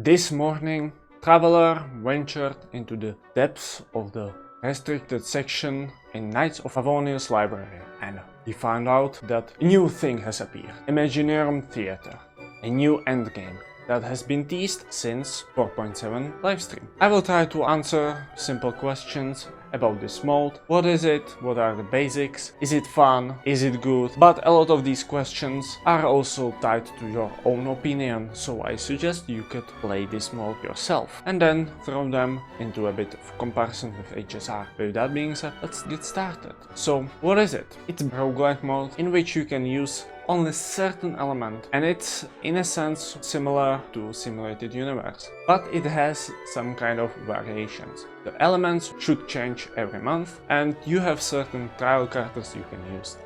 This morning, Traveler ventured into the depths of the restricted section in Knights of Favonius library, and he found out that a new thing has appeared. Imaginarium Theatre, a new endgame that has been teased since 4.7 livestream. I will try to answer simple questions about this mode. What is it? What are the basics? Is it fun? Is it good? But a lot of these questions are also tied to your own opinion, so I suggest you could play this mode yourself and then throw them into a bit of comparison with HSR. With that being said, let's get started. So what is it? It's a roguelike mode in which you can use only certain element, and it's in a sense similar to Simulated Universe, but it has some kind of variations. The elements should change every month, and you have certain trial characters you can use.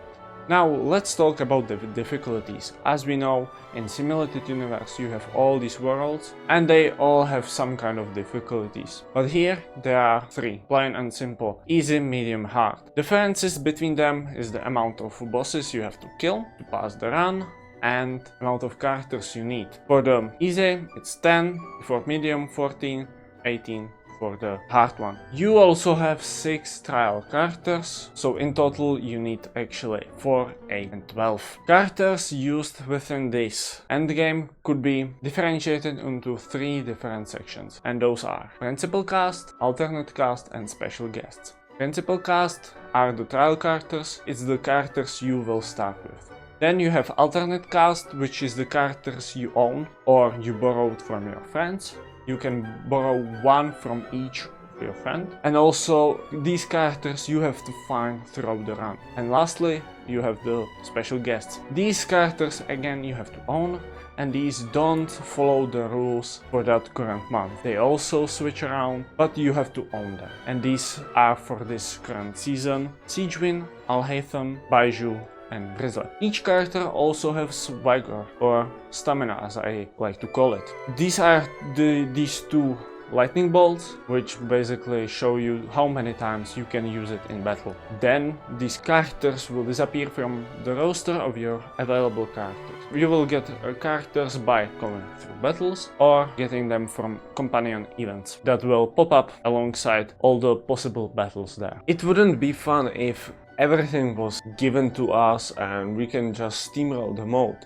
Now let's talk about the difficulties. As we know, in Simulated Universe you have all these worlds and they all have some kind of difficulties. But here there are three, plain and simple: easy, medium, hard. Differences between them is the amount of bosses you have to kill to pass the run and amount of characters you need. For the easy it's 10, for medium 14, 18 for the hard one. You also have 6 trial characters, so in total you need actually 4, 8 and 12. Characters used within this endgame could be differentiated into 3 different sections, and those are principal cast, alternate cast and special guests. Principal cast are the trial characters, it's the characters you will start with. Then you have alternate cast, which is the characters you own or you borrowed from your friends. You can borrow one from each of your friend, and also these characters you have to find throughout the run. And lastly, you have the special guests. These characters again you have to own, and these don't follow the rules for that current month. They also switch around, but you have to own them. And these are for this current season: Siegewin, Alhaitham, Baiju and Grizzly. Each character also has swagger, or stamina as I like to call it. These are these 2 lightning bolts, which basically show you how many times you can use it in battle. Then these characters will disappear from the roster of your available characters. You will get characters by going through battles or getting them from companion events that will pop up alongside all the possible battles there. It wouldn't be fun if everything was given to us and we can just steamroll the mode.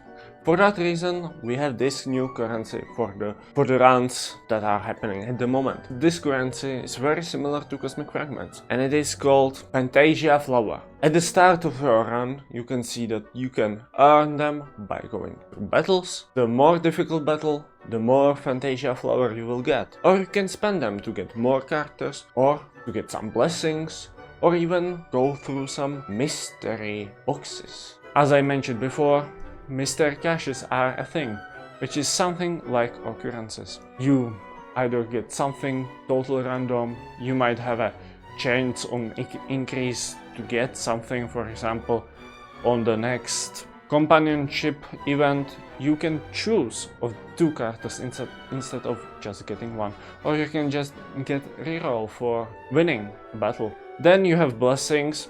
For that reason, we have this new currency for the runs that are happening at the moment. This currency is very similar to Cosmic Fragments, and it is called Fantasia Flower. At the start of your run, you can see that you can earn them by going through battles. The more difficult battle, the more Fantasia Flower you will get. Or you can spend them to get more characters, or to get some blessings, or even go through some mystery boxes. As I mentioned before, mystery caches are a thing, which is something like occurrences. You either get something totally random, you might have a chance on increase to get something. For example, on the next companionship event you can choose of 2 characters instead of just getting 1, or you can just get reroll for winning a battle. Then you have blessings,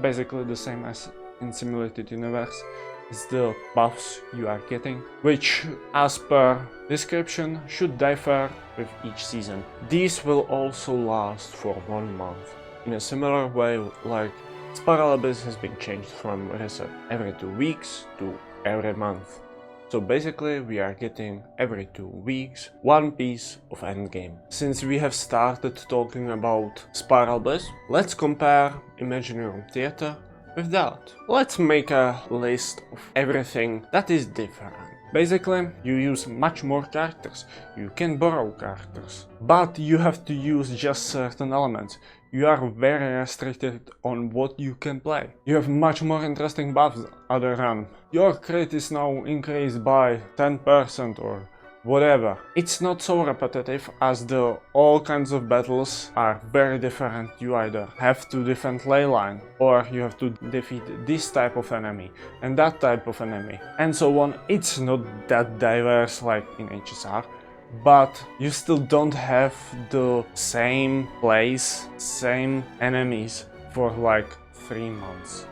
basically the same as in Simulated Universe. It's the buffs you are getting, which as per description should differ with each season. These will also last for 1 month. In a similar way, like Spiral Abyss has been changed from reset every 2 weeks to every month. So basically we are getting every 2 weeks 1 piece of endgame. Since we have started talking about Spiral Abyss, let's compare Imaginarium Theatre with that. Let's make a list of everything that is different. Basically, you use much more characters, you can borrow characters, but you have to use just certain elements. You are very restricted on what you can play. You have much more interesting buffs other run. Your crit is now increased by 10% or whatever. It's not so repetitive, as the all kinds of battles are very different. You either have to defend ley line, or you have to defeat this type of enemy and that type of enemy, and so on. It's not that diverse like in HSR, but you still don't have the same place, same enemies for like 3 months.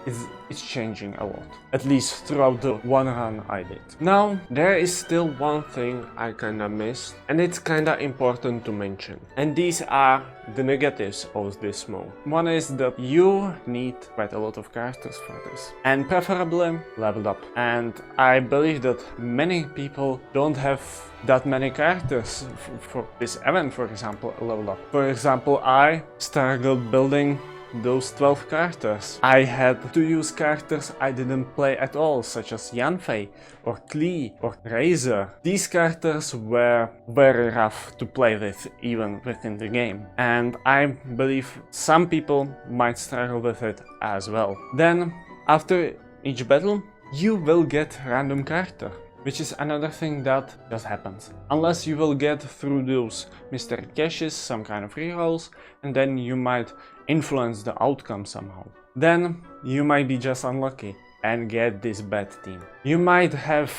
It's changing a lot, at least throughout the one run I did. Now, there is still one thing I kinda missed, and it's kinda important to mention. And these are the negatives of this mode. One is that you need quite a lot of characters for this, and preferably leveled up. And I believe that many people don't have that many characters for this event, for example, leveled up. For example, I struggled building those 12 characters. I had to use characters I didn't play at all, such as Yanfei or Klee or Razor. These characters were very rough to play with even within the game, and I believe some people might struggle with it as well. Then, after each battle, you will get random character, which is another thing that just happens. Unless you will get through those mystery caches, some kind of rerolls, and then you might influence the outcome somehow. Then you might be just unlucky and get this bad team. You might have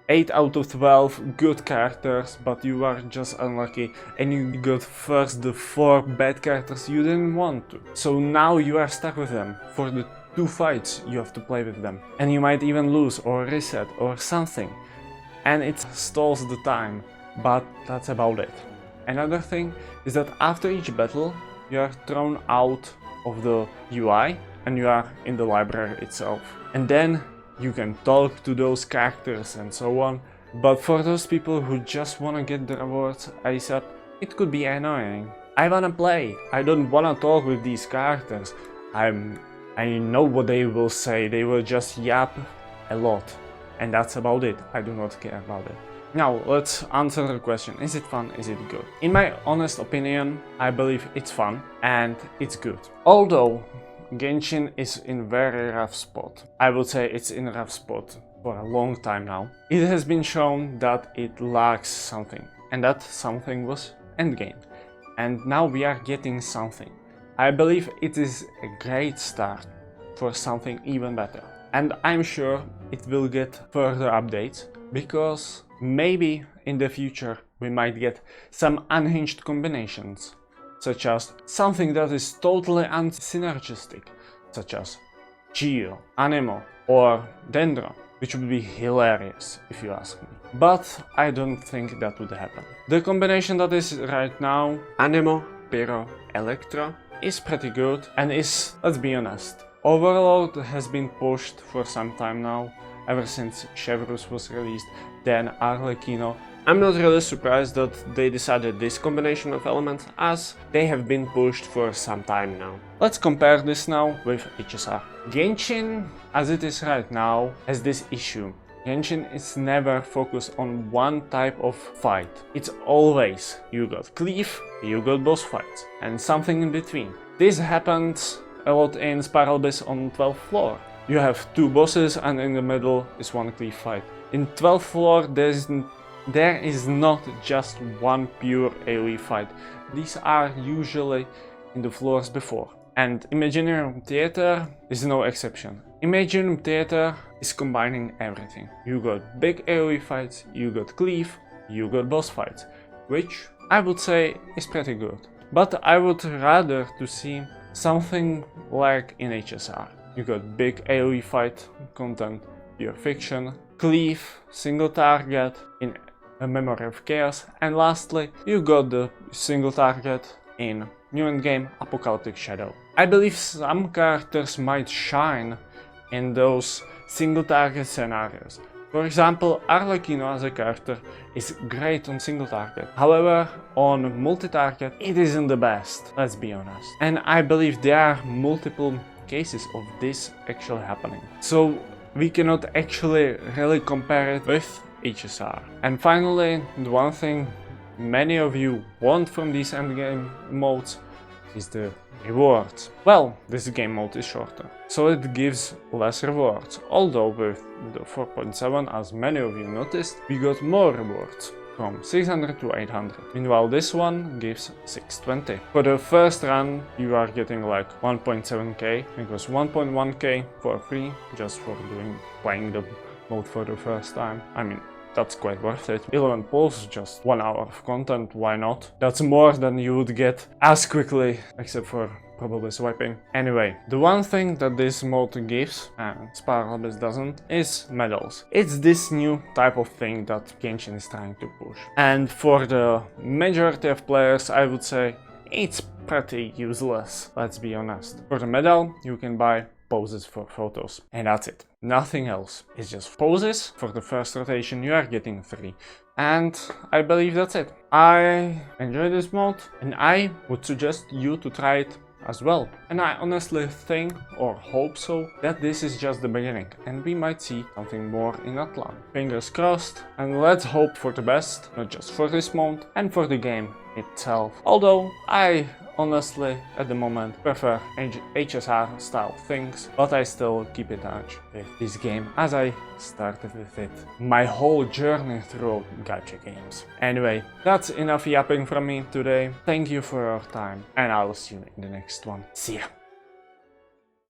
8 out of 12 good characters, but you are just unlucky and you got first the 4 bad characters you didn't want to. So now you are stuck with them for the 2 fights you have to play with them. And you might even lose or reset or something. And it stalls the time, but that's about it. Another thing is that after each battle, you are thrown out of the UI and you are in the library itself. And then you can talk to those characters and so on. But for those people who just wanna get the rewards ASAP, it could be annoying. I wanna play, I don't wanna talk with these characters. I know what they will say, they will just yap a lot. And that's about it, I do not care about it. Now, let's answer the question, is it fun, is it good? In my honest opinion, I believe it's fun and it's good. Although Genshin is in very rough spot. I would say it's in a rough spot for a long time now. It has been shown that it lacks something, and that something was Endgame. And now we are getting something. I believe it is a great start for something even better. And I'm sure it will get further updates, because maybe in the future we might get some unhinged combinations, such as something that is totally unsynergistic, such as Geo, Anemo or Dendro, which would be hilarious if you ask me. But I don't think that would happen. The combination that is right now, Anemo, Pyro, Electro, is pretty good and is, let's be honest, Overload has been pushed for some time now, ever since Chevrus was released, then Arlecchino. I'm not really surprised that they decided this combination of elements, as they have been pushed for some time now. Let's compare this now with HSR. Genshin, as it is right now, has this issue. Genshin is never focused on one type of fight. It's always you got cleave, you got boss fights, and something in between. This happens a lot in Spiral Abyss on 12th floor. You have 2 bosses and in the middle is 1 cleave fight. In 12th floor there is not just one pure AoE fight. These are usually in the floors before. And Imaginarium Theatre is no exception. Imaginarium Theatre is combining everything. You got big AoE fights, you got cleave, you got boss fights, which I would say is pretty good. But I would rather to see something like in HSR. You got big AoE fight content, pure fiction, cleave, single target in A Memory of Chaos, and lastly you got the single target in New Endgame Apocalyptic Shadow. I believe some characters might shine in those single target scenarios. For example, Arlecchino as a character is great on single target. However, on multi-target it isn't the best, let's be honest. And I believe there are multiple cases of this actually happening. So we cannot actually really compare it with HSR. And finally, the one thing many of you want from these endgame modes is the rewards. Well, this game mode is shorter, so it gives less rewards, although with the 4.7, as many of you noticed, we got more rewards, from 600 to 800. Meanwhile, this one gives 620. For the first run, you are getting like 1.7k, because 1.1k for free, just for playing the mode for the first time. I mean, that's quite worth it. 11 pulls, just 1 hour of content, why not? That's more than you would get as quickly, except for probably swiping. Anyway, the one thing that this mode gives, and Sparklebus doesn't, is medals. It's this new type of thing that Genshin is trying to push. And for the majority of players, I would say it's pretty useless, let's be honest. For the medal, you can buy poses for photos, and that's it. Nothing else. It's just poses. For the first rotation you are getting 3. And I believe that's it. I enjoy this mode and I would suggest you to try it as well. And I honestly think, or hope so, that this is just the beginning and we might see something more in Atlan. Fingers crossed, and let's hope for the best, not just for this mode and for the game itself. Although I honestly, at the moment, prefer HSR style things, but I still keep in touch with this game as I started with it my whole journey through gacha games. Anyway, that's enough yapping from me today. Thank you for your time, and I will see you in the next one. See ya!